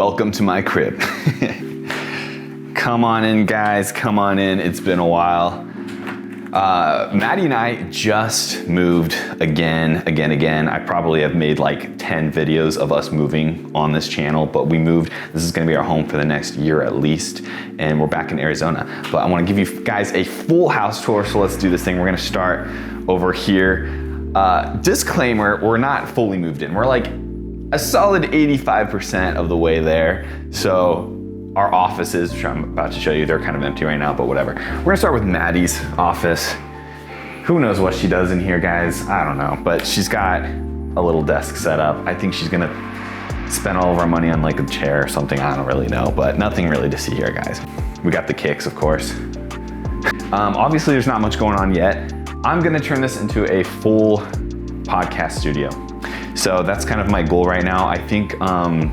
Welcome to my crib. Come on in, guys, come on in. It's been a while. Maddie and I just moved again. I probably have made like 10 videos of us moving on this channel, but we moved. This is gonna be our home for the next year at least, and we're back in Arizona. But I wanna give you guys a full house tour, so let's do this thing. We're gonna start over here. Disclaimer, we're not fully moved in. We're like a solid 85% of the way there. So our offices, which I'm about to show you, they're kind of empty right now, but whatever. We're gonna start with Maddie's office. Who knows what she does in here, guys? I don't know, but she's got a little desk set up. I think she's gonna spend all of our money on like a chair or something. I don't really know, but nothing really to see here, guys. We got the kicks, of course. Obviously there's not much going on yet. I'm gonna turn this into a full podcast studio. So that's kind of my goal right now. I think, kind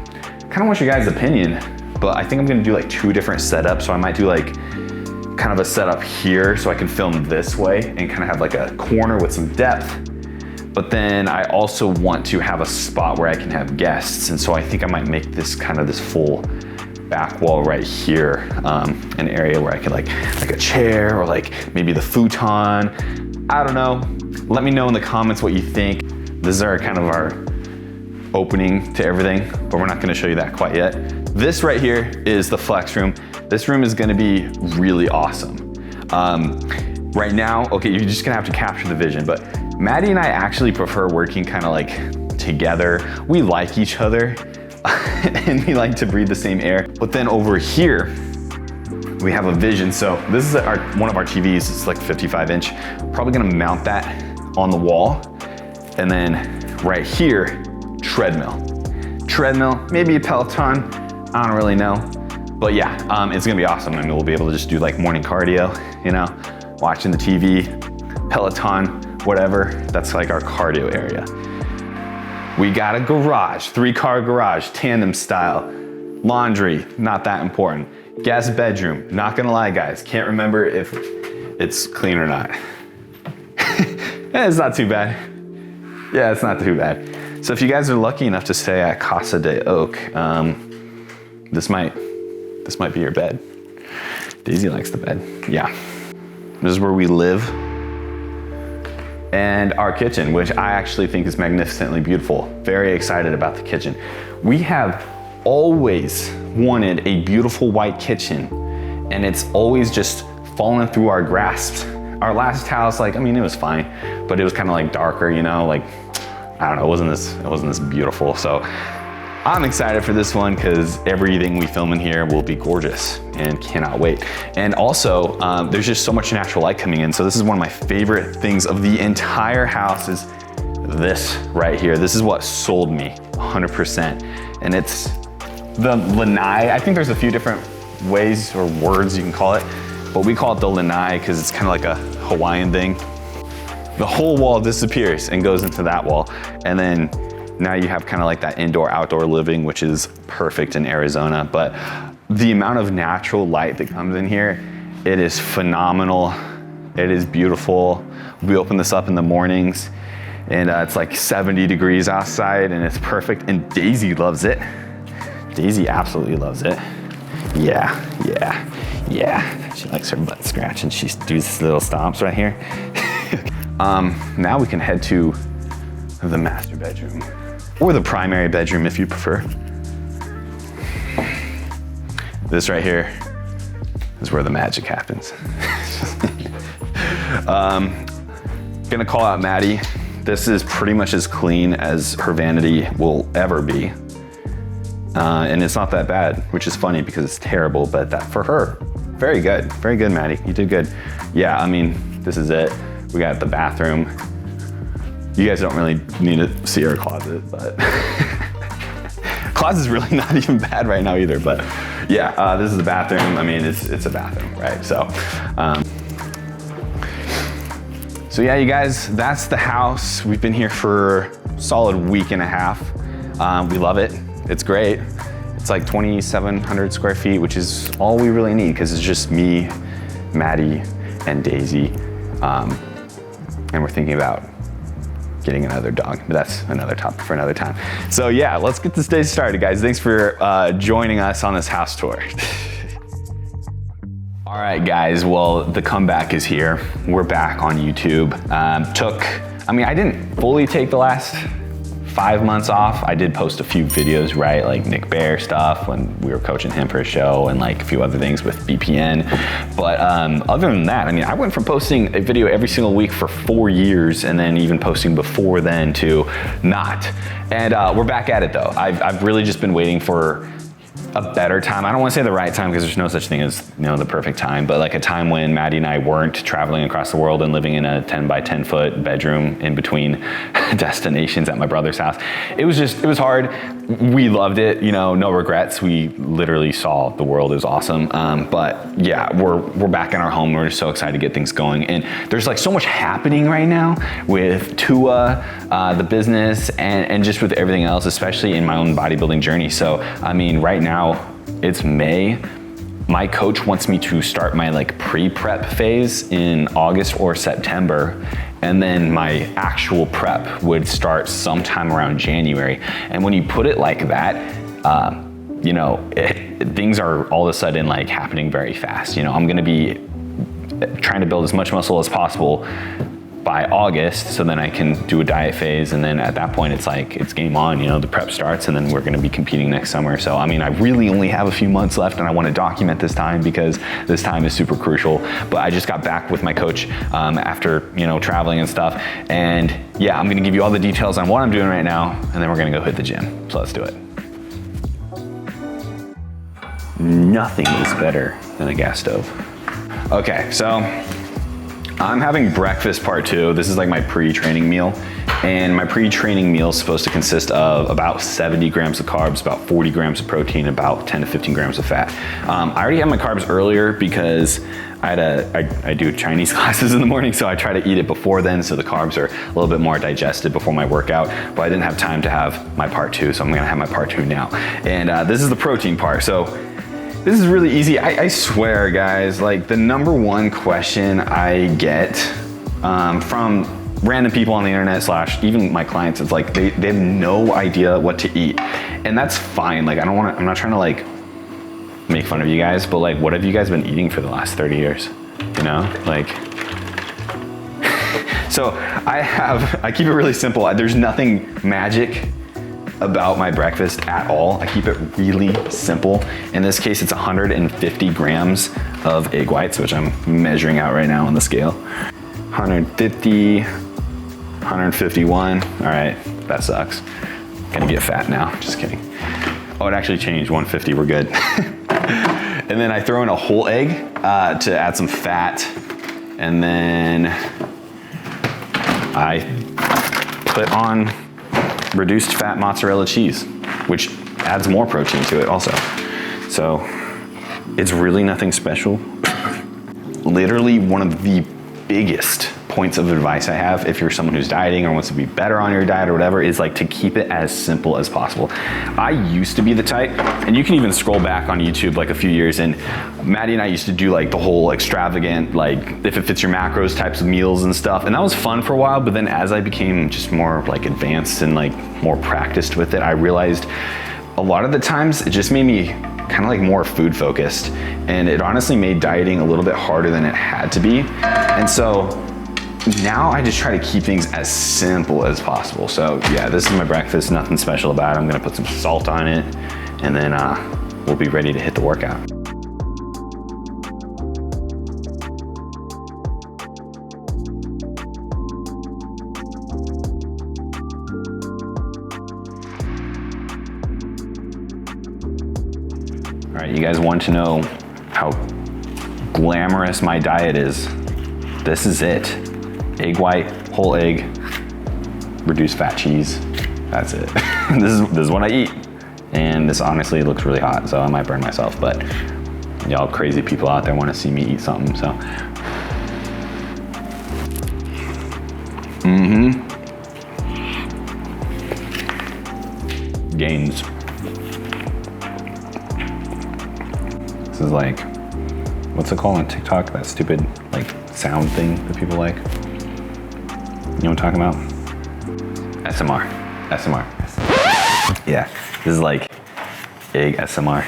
of want your guys' opinion, but I think I'm gonna do like 2 different setups. So I might do like kind of a setup here so I can film this way and kind of have like a corner with some depth. But then I also want to have a spot where I can have guests. And so I think I might make this kind of this full back wall right here, an area where I could like a chair or like maybe the futon. I don't know. Let me know in the comments what you think. This is our kind of our opening to everything, but we're not gonna show you that quite yet. This right here is the flex room. This room is gonna be really awesome. Right now, okay, you're just gonna have to capture the vision, but Maddie and I actually prefer working kind of like together. We like each other and we like to breathe the same air. But then over here, we have a vision. So this is one of our TVs, it's like 55-inch. Probably gonna mount that on the wall. And then right here, treadmill, maybe a Peloton, I don't really know. But yeah, it's gonna be awesome. I mean, we'll be able to just do like morning cardio, you know, watching the TV, Peloton, whatever. That's like our cardio area. We got a garage, 3-car garage, tandem style. Laundry, not that important. Guest bedroom, not gonna lie, guys. Can't remember if it's clean or not. It's not too bad. Yeah, it's not too bad. So if you guys are lucky enough to stay at Casa de Oak, this might be your bed. Daisy likes the bed, yeah. This is where we live. And our kitchen, which I actually think is magnificently beautiful. Very excited about the kitchen. We have always wanted a beautiful white kitchen, and it's always just fallen through our grasp. Our last house, like, I mean, it was fine, but it was kind of like darker, you know, like, I don't know, it wasn't this beautiful. So I'm excited for this one because everything we film in here will be gorgeous and cannot wait. And also, there's just so much natural light coming in. So this is one of my favorite things of the entire house is this right here. This is what sold me 100%. And it's the lanai. I think there's a few different ways or words you can call it, but we call it the lanai because it's kind of like a Hawaiian thing. The whole wall disappears and goes into that wall. And then now you have kind of like that indoor-outdoor living, which is perfect in Arizona. But the amount of natural light that comes in here, it is phenomenal. It is beautiful. We open this up in the mornings and it's like 70 degrees outside and it's perfect. And Daisy loves it. Daisy absolutely loves it. Yeah. She likes her butt scratch and she does these little stomps right here. Now we can head to the master bedroom or the primary bedroom if you prefer. This right here is where the magic happens. Gonna call out Maddie. This is pretty much as clean as her vanity will ever be. And it's not that bad, which is funny because it's terrible, but that for her, very good, Maddie, you did good. Yeah, I mean, this is it. We got the bathroom. You guys don't really need to see our closet, but closet's really not even bad right now either, but yeah, this is the bathroom. I mean, it's a bathroom, right? So yeah, you guys, that's the house. We've been here for a solid week and a half. We love it. It's great. It's like 2,700 square feet, which is all we really need because it's just me, Maddie, and Daisy. And we're thinking about getting another dog, but that's another topic for another time. So yeah, let's get this day started, guys. Thanks for joining us on this house tour. All right, guys, well, the comeback is here. We're back on YouTube. I didn't fully take the last 5 months off. I did post a few videos, right? Like Nick Bear stuff when we were coaching him for a show and like a few other things with BPN. But other than that, I went from posting a video every single week for 4 years and then even posting before then to not. And we're back at it though. I've really just been waiting for a better time. I don't want to say the right time because there's no such thing as, the perfect time, but like a time when Maddie and I weren't traveling across the world and living in a 10 by 10 foot bedroom in between destinations at my brother's house. It was hard. We loved it, no regrets. We literally saw the world. It was awesome. But yeah, we're back in our home. We're just so excited to get things going. And there's like so much happening right now with TUA, the business, and just with everything else, especially in my own bodybuilding journey. So, right now it's May. My coach wants me to start my like pre-prep phase in August or September. And then my actual prep would start sometime around January. And when you put it like that, things are all of a sudden like happening very fast. I'm gonna be trying to build as much muscle as possible by August, so then I can do a diet phase, and then at that point it's game on, the prep starts, and then we're gonna be competing next summer. So I really only have a few months left, and I wanna document this time because this time is super crucial. But I just got back with my coach after traveling and stuff, and yeah, I'm gonna give you all the details on what I'm doing right now, and then we're gonna go hit the gym. So let's do it. Nothing is better than a gas stove. Okay, so I'm having breakfast part 2. This is like my pre-training meal. And my pre-training meal is supposed to consist of about 70 grams of carbs, about 40 grams of protein, about 10 to 15 grams of fat. I already had my carbs earlier because I do Chinese classes in the morning, so I try to eat it before then, so the carbs are a little bit more digested before my workout. But I didn't have time to have my part 2, so I'm gonna have my part 2 now. And this is the protein part. So this is really easy. I swear, guys, like the number one question I get from random people on the internet / even my clients, it's like they have no idea what to eat. And that's fine. Like I'm not trying to like make fun of you guys, but like what have you guys been eating for the last 30 years? So I keep it really simple. There's nothing magic about my breakfast at all. I keep it really simple. In this case, it's 150 grams of egg whites, which I'm measuring out right now on the scale. 150, 151. All right, that sucks. Gonna get fat now, just kidding. Oh, it actually changed, 150, we're good. And then I throw in a whole egg to add some fat. And then I put on reduced fat mozzarella cheese, which adds more protein to it also. So it's really nothing special. Literally one of the biggest points of advice I have if you're someone who's dieting or wants to be better on your diet or whatever is like to keep it as simple as possible. I used to be the type, and you can even scroll back on YouTube like a few years, and Maddie and I used to do like the whole extravagant, like if it fits your macros types of meals and stuff. And that was fun for a while, but then as I became just more like advanced and like more practiced with it, I realized a lot of the times it just made me kind of like more food focused, and it honestly made dieting a little bit harder than it had to be. And so now I just try to keep things as simple as possible. So yeah, this is my breakfast, nothing special about it. I'm gonna put some salt on it, and then we'll be ready to hit the workout. All right, you guys want to know how glamorous my diet is? This is it. Egg white, whole egg, reduced fat cheese. That's it. This is what I eat. And this honestly looks really hot, so I might burn myself, but y'all crazy people out there want to see me eat something, so. Gains. This is like, what's it called on TikTok? That stupid like sound thing that people like. You know what I'm talking about? SMR. Yeah, this is like big SMR.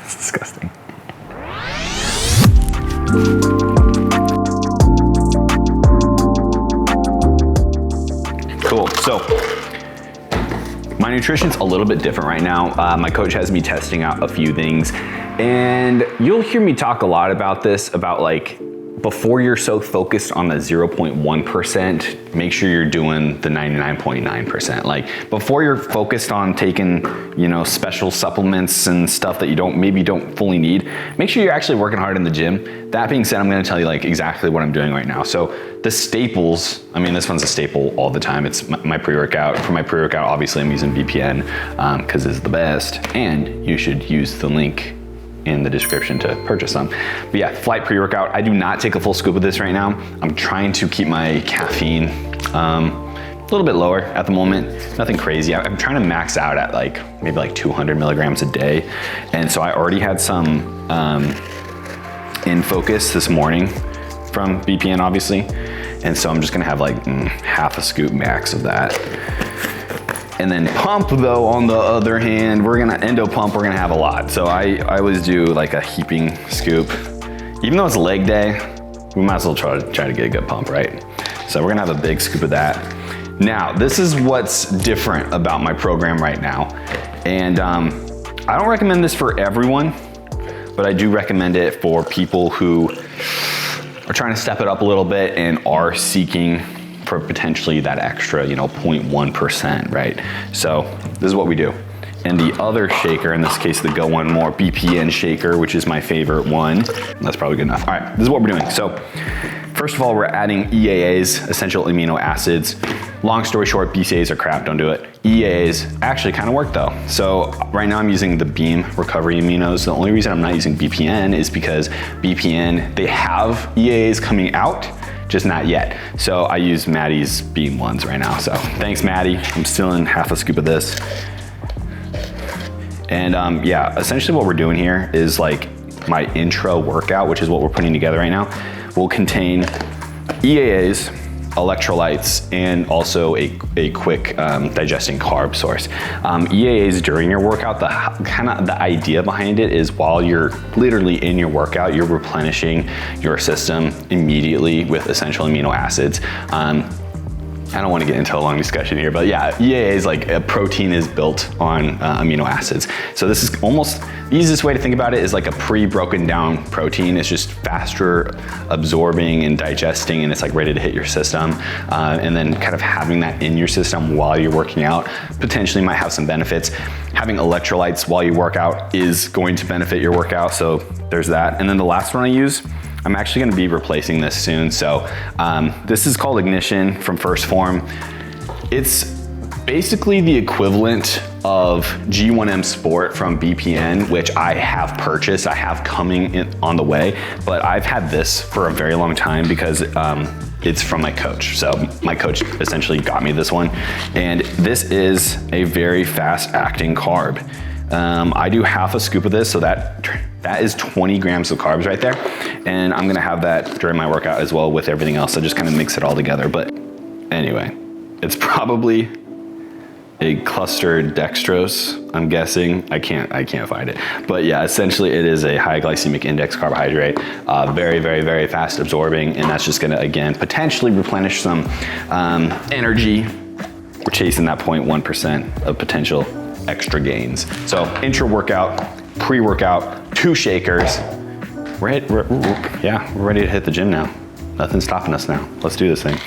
It's disgusting. Cool, so my nutrition's a little bit different right now. My coach has me testing out a few things, and you'll hear me talk a lot about this, about like, before you're so focused on the 0.1%, make sure you're doing the 99.9%. Like, before you're focused on taking, you know, special supplements and stuff that you maybe don't fully need, make sure you're actually working hard in the gym. That being said, I'm gonna tell you like exactly what I'm doing right now. So the staples, I mean, this one's a staple all the time. It's my pre-workout. For my pre-workout, obviously I'm using BPN because it's the best, and you should use the link in the description to purchase some. But yeah, Flight pre-workout. I do not take a full scoop of this right now. I'm trying to keep my caffeine a little bit lower at the moment. Nothing crazy. I'm trying to max out at like maybe like 200 milligrams a day. And so I already had some in focus this morning from BPN, obviously. And so I'm just gonna have like half a scoop max of that. And then pump though, on the other hand, we're gonna gonna have a lot. So I always do like a heaping scoop. Even though it's leg day, we might as well try to get a good pump, right? So we're gonna have a big scoop of that. Now, this is what's different about my program right now. And I don't recommend this for everyone, but I do recommend it for people who are trying to step it up a little bit and are seeking for potentially that extra, you know, 0.1%, right? So this is what we do. And the other shaker, in this case, the Go One More BPN shaker, which is my favorite one. That's probably good enough. All right, this is what we're doing. So first of all, we're adding EAAs, essential amino acids. Long story short, BCAAs are crap, don't do it. EAAs actually kind of work though. So right now I'm using the Beam Recovery Aminos. The only reason I'm not using BPN is because BPN, they have EAAs coming out, just not yet. So I use Maddie's Beam ones right now. So thanks, Maddie. I'm still in half a scoop of this. And yeah, essentially what we're doing here is like my intro workout, which is what we're putting together right now, will contain EAAs, electrolytes, and also a quick digesting carb source. EAAs during your workout, the idea behind it is while you're literally in your workout, you're replenishing your system immediately with essential amino acids. I don't want to get into a long discussion here, but yeah, EAA is like a protein is built on amino acids. So this is almost, the easiest way to think about it is like a pre-broken down protein. It's just faster absorbing and digesting, and it's like ready to hit your system. And then kind of having that in your system while you're working out potentially might have some benefits. Having electrolytes while you work out is going to benefit your workout. So there's that. And then the last one I use, I'm actually gonna be replacing this soon. So this is called Ignition from First Form. It's basically the equivalent of G1M Sport from BPN, which I have purchased, I have coming on the way, but I've had this for a very long time because it's from my coach. So my coach essentially got me this one. And this is a very fast acting carb. I do half a scoop of this, so that is 20 grams of carbs right there. And I'm gonna have that during my workout as well with everything else. So just kind of mix it all together. But anyway, it's probably a clustered dextrose, I'm guessing. I can't find it. But yeah, essentially it is a high glycemic index carbohydrate, very, very, very fast absorbing. And that's just gonna, again, potentially replenish some energy. We're chasing that 0.1% of potential extra gains. So intra workout, pre-workout, 2 shakers. We're ready to hit the gym now. Nothing's stopping us now. Let's do this thing.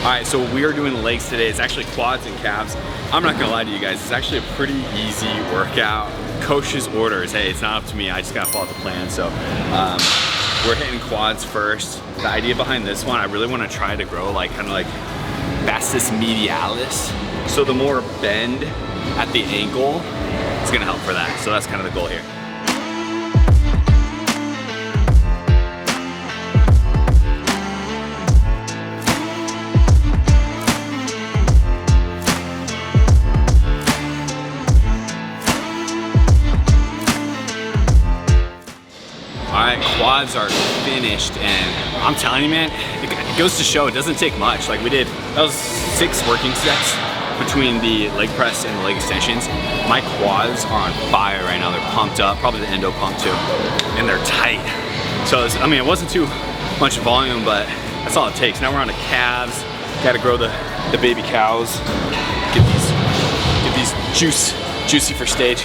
All right, so we are doing the legs today. It's actually quads and calves. I'm not gonna lie to you guys, it's actually a pretty easy workout. Coach's orders, hey, it's not up to me, I just gotta follow the plan. So we're hitting quads first. The idea behind this one, I really wanna try to grow like kind of like vastus medialis. So the more bend at the ankle, it's gonna help for that. So that's kind of the goal here. Alright, quads are finished, and I'm telling you, man, it goes to show it doesn't take much. Like that was 6 working sets between the leg press and the leg extensions. My quads are on fire right now. They're pumped up, probably the endo pump too, and they're tight. So I mean, it wasn't too much volume, but that's all it takes. Now we're on to calves. Got to grow the baby cows. Get these juicy for stage.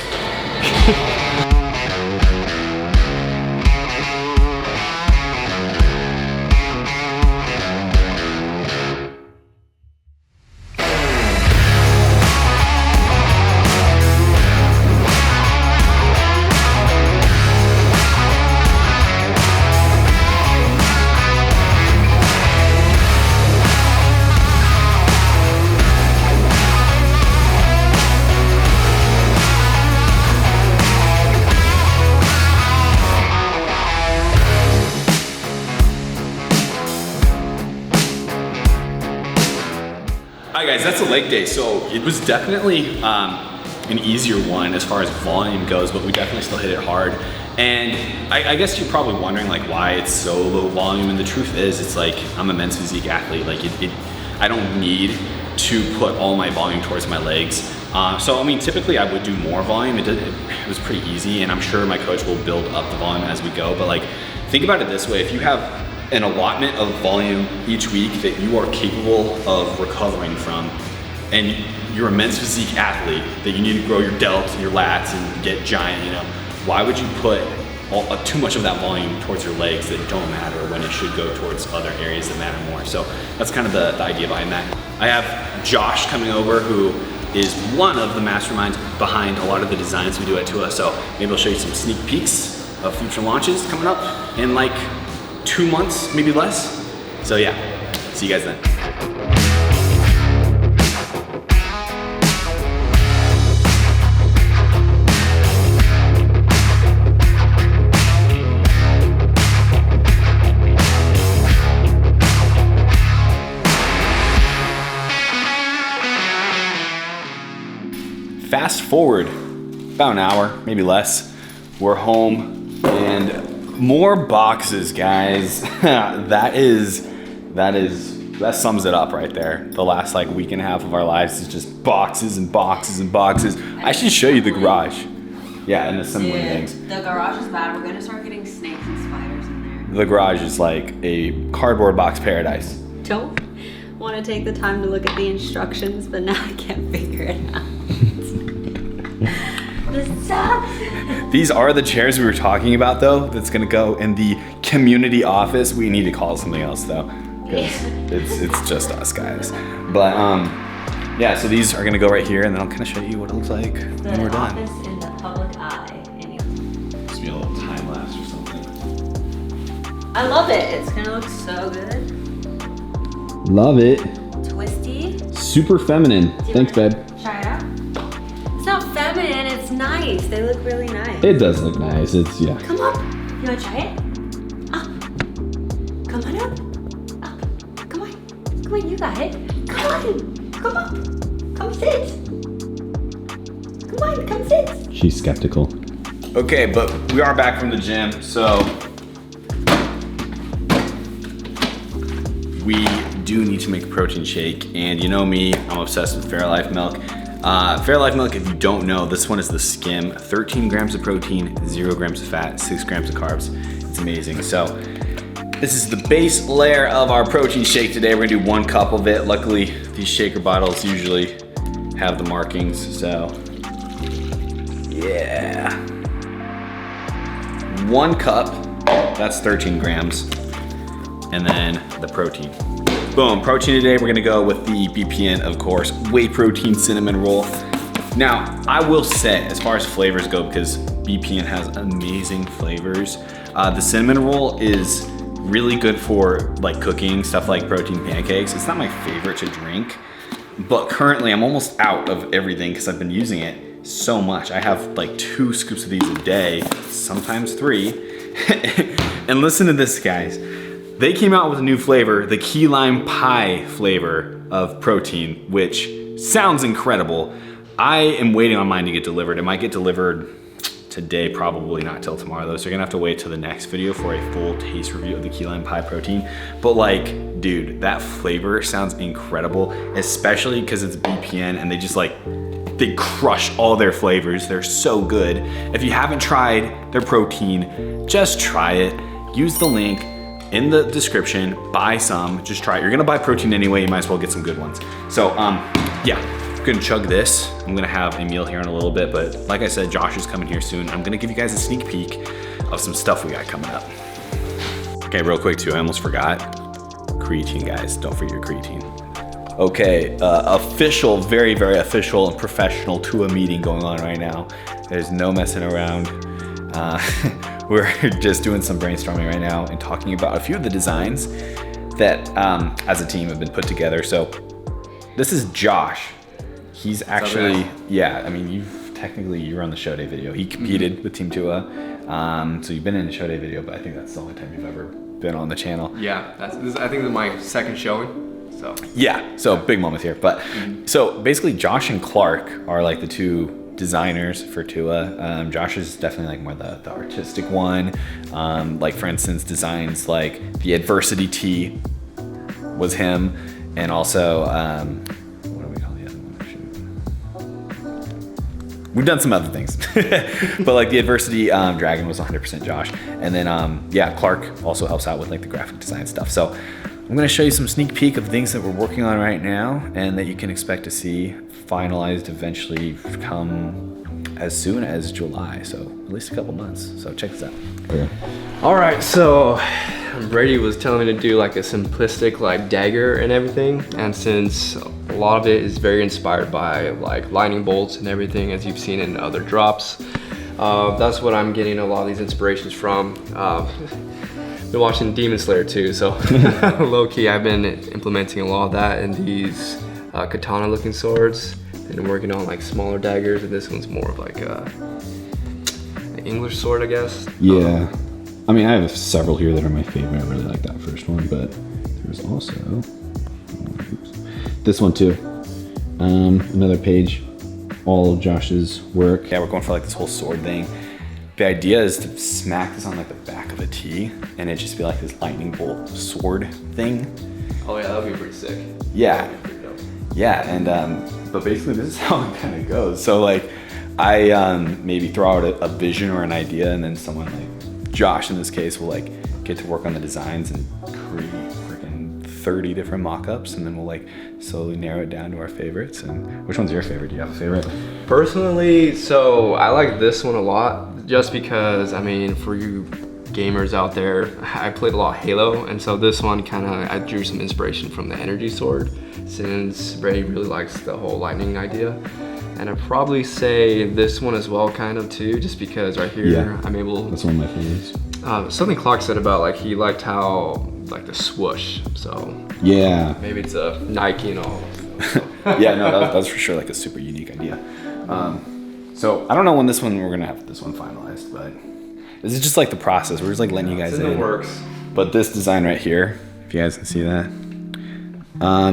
Alright guys, that's a leg day. So it was definitely an easier one as far as volume goes, but we definitely still hit it hard. And I guess you're probably wondering like why it's so low volume, and the truth is it's like I'm a men's physique athlete. Like I don't need to put all my volume towards my legs. So I mean, typically I would do more volume. It was pretty easy, and I'm sure my coach will build up the volume as we go. But like, think about it this way: if you have an allotment of volume each week that you are capable of recovering from, and you're a men's physique athlete that you need to grow your delts and your lats and get giant, you know, why would you put too much of that volume towards your legs that don't matter when it should go towards other areas that matter more? So that's kind of the idea behind that. I have Josh coming over, who is one of the masterminds behind a lot of the designs we do at TUA. So maybe I'll show you some sneak peeks of future launches coming up in like 2 months, maybe less. So yeah, see you guys then. Fast forward about an hour, maybe less. We're home and more boxes, guys. that sums it up right there. The last like week and a half of our lives is just boxes and boxes and boxes. I should show you the garage. Yeah, and the assembling things. The garage is bad. We're gonna start getting snakes and spiders in there. The garage is like a cardboard box paradise. Don't want to take the time to look at the instructions, but now I can't figure it out. This sucks. These are the chairs we were talking about though, that's gonna go in the community office. We need to call it something else though, because it's just us guys. But yeah, so these are gonna go right here, and then I'll kind of show you what it looks like when we're done. The office in the public eye. This will be a little time lapse or something. I love it. It's gonna look so good. Love it. Twisty. Super feminine. Thanks, babe. Try it out. It's not feminine, it's nice. They look really nice. It does look nice. It's, yeah. Come up. You wanna try it? Up. Come on up. Up. Come on. Come on, you got it. Come on. Come up. Come sit. Come on, come sit. She's skeptical. Okay, but we are back from the gym, so we do need to make a protein shake. And you know me, I'm obsessed with Fairlife milk. Fairlife milk, if you don't know, this one is the skim. 13 grams of protein, 0 grams of fat, 6 grams of carbs. It's amazing. So this is the base layer of our protein shake today. We're gonna do 1 cup of it. Luckily, these shaker bottles usually have the markings, so yeah. 1 cup, that's 13 grams. And then the protein. boom, protein today. We're gonna go with the BPN, of course, whey protein cinnamon roll. Now, I will say, as far as flavors go, because BPN has amazing flavors, the cinnamon roll is really good for like cooking, stuff like protein pancakes. It's not my favorite to drink, but currently I'm almost out of everything because I've been using it so much. I have like 2 scoops of these a day, sometimes 3. And listen to this, guys. They came out with a new flavor, the key lime pie flavor of protein, which sounds incredible. I am waiting on mine to get delivered. It might get delivered today, probably not till tomorrow though. So you're gonna have to wait till the next video for a full taste review of the key lime pie protein. But like, dude, that flavor sounds incredible, especially because it's BPN and they just like, they crush all their flavors. They're so good. If you haven't tried their protein, just try it. Use the link in the description, buy some, just try it. You're gonna buy protein anyway, you might as well get some good ones. So yeah, I'm gonna chug this. I'm gonna have a meal here in a little bit, but like I said, Josh is coming here soon. I'm gonna give you guys a sneak peek of some stuff we got coming up. Okay, real quick too, I almost forgot. Creatine, guys, don't forget your creatine. Okay, official, very, very official and professional TUA meeting going on right now. There's no messing around. We're just doing some brainstorming right now and talking about a few of the designs that as a team have been put together. So this is Josh. He's actually, yeah, I mean, you were on the show day video. He competed with Team TUA. So you've been in a show day video, but I think that's the only time you've ever been on the channel. Yeah, I think this is my second showing. So yeah, so big moment here. But so basically Josh and Clark are like the 2 designers for TUA. Josh is definitely like more the artistic one. Like for instance, designs like the Adversity tee was him. And also, what do we call the other one? Shoot. We've done some other things, but like the Adversity Dragon was 100% Josh. And then yeah, Clark also helps out with like the graphic design stuff. So I'm gonna show you some sneak peek of things that we're working on right now and that you can expect to see finalized eventually come as soon as July. So at least a couple months. So check this out. Okay. all right, so Brady was telling me to do like a simplistic like dagger and everything, and since a lot of it is very inspired by like lightning bolts and everything, as you've seen in other drops, that's what I'm getting a lot of these inspirations from. Been watching Demon Slayer too, so low-key I've been implementing a lot of that in these katana looking swords, and working on like smaller daggers, and this one's more of like an English sword, I guess. Yeah, I mean I have several here that are my favorite. I really like that first one, but there's also this one too. Another page, all of Josh's work. Yeah, we're going for like this whole sword thing. The idea is to smack this on like the back of a tee and it just be like this lightning bolt sword thing. Oh yeah, that would be pretty sick. Yeah. Yeah, and but basically this is how it kind of goes. So like I maybe throw out a vision or an idea, and then someone like Josh in this case will like get to work on the designs and create freaking 30 different mock-ups, and then we'll like slowly narrow it down to our favorites. And which one's your favorite? Do you have a favorite? Personally, so I like this one a lot, just because, I mean, for you gamers out there, I played a lot of Halo, and so this one I drew some inspiration from the energy sword, since Brady really likes the whole lightning idea. And I'd probably say this one as well, kind of too, just because right here, Yeah, I'm able. that's one of my favorites. Something Clark said about like he liked how like the swoosh, so Yeah, maybe it's a Nike and all. Yeah, no, that's for sure like a super unique idea. So I don't know when we're gonna have this one finalized, but this is just like the process. We're just like letting you guys It's in the works. But this design right here, if you guys can see that,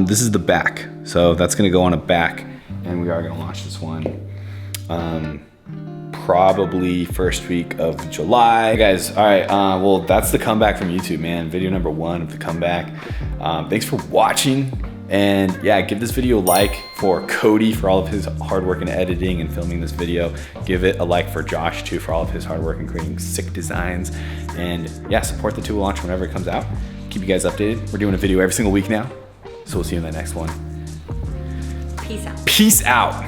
this is the back. So that's gonna go on a back, and we are gonna launch this one probably first week of July. Hey guys, all right, well, that's the comeback from YouTube, man. Video number 1 of the comeback. Thanks for watching. And yeah, give this video a like for Cody for all of his hard work in editing and filming this video. Give it a like for Josh too for all of his hard work in creating sick designs. And yeah, support the TUA launch whenever it comes out. Keep you guys updated. We're doing a video every single week now. So we'll see you in the next one. Peace out. Peace out.